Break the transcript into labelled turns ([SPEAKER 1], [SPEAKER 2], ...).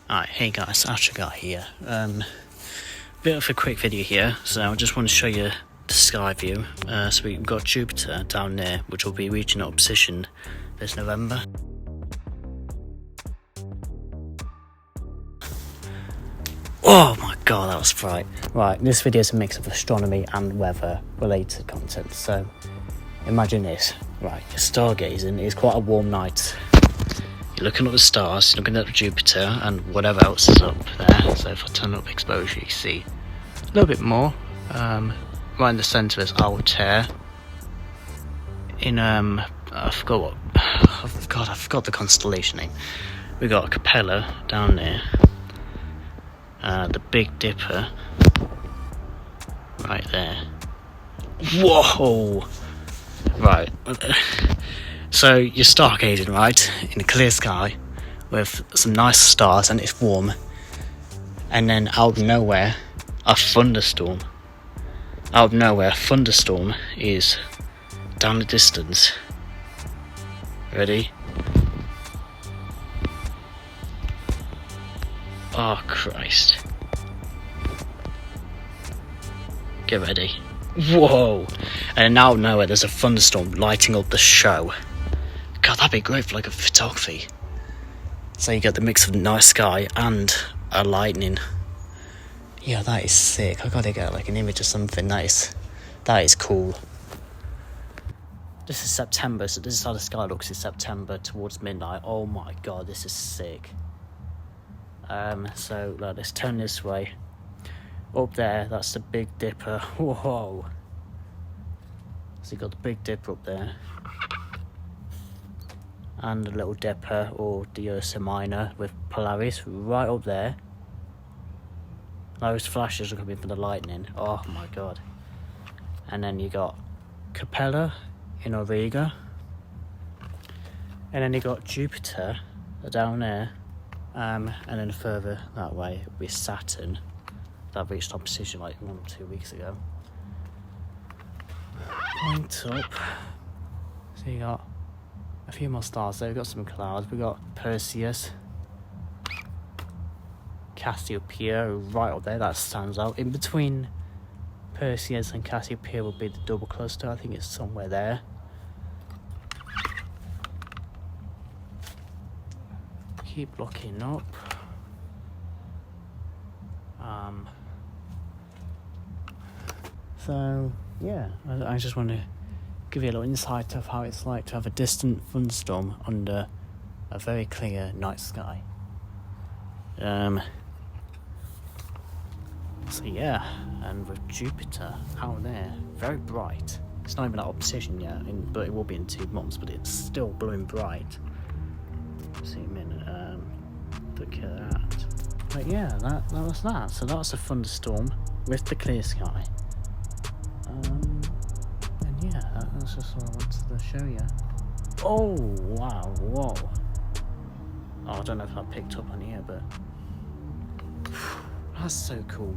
[SPEAKER 1] Alright, hey guys, Astroguy here. Bit of a quick video here, so I just want to show you the sky view. So we've got Jupiter down there, which will be reaching opposition this November. Oh my god, that was bright. Right, this video is a mix of astronomy and weather related content, so imagine this. Right, you're stargazing, it's quite a warm night. You're looking at the stars, you're looking at Jupiter and whatever else is up there. So if I turn up exposure, you see a little bit more. Right in the centre is Altair. I forgot the constellation name. We got Capella down there. The Big Dipper right there. Whoa! Right. So you're stargazing, right, in a clear sky with some nice stars and it's warm, and then out of nowhere a thunderstorm. Out of nowhere a thunderstorm is down the distance. Ready? Oh Christ. Get ready. Whoa! And out of nowhere there's a thunderstorm lighting up the show. God, that'd be great for like a photography. So you get the mix of nice sky and a lightning. Yeah, that is sick. I gotta get like an image or something. That is cool. This is September, so this is how the sky looks in September towards midnight. Oh my god, this is sick. So let's turn this way. Up there, that's the Big Dipper. Whoa. So you got the Big Dipper up there. And the Little Dipper, or the Ursa Minor with Polaris right up there. Those flashes are coming from the lightning. Oh my god. And then you got Capella in Auriga. And then you got Jupiter down there. And then further that way will be Saturn. That reached opposition like 1 or 2 weeks ago. Point up. So you got a few more stars there. We've got some clouds. We've got Perseus, Cassiopeia right up there. That stands out. In between Perseus and Cassiopeia will be the double cluster. I think it's somewhere there. Keep looking up. So yeah, I just want to give you a little insight of how it's like to have a distant thunderstorm under a very clear night sky. So yeah, and with Jupiter out there, very bright. It's not even at opposition yet, but it will be in 2 months, but it's still blowing bright. Zoom in, look at that. But yeah, that was that. So that's a thunderstorm with the clear sky. And yeah, that's just what I wanted to show you. Oh wow, whoa. Oh, I don't know if I picked up on here, but that's so cool.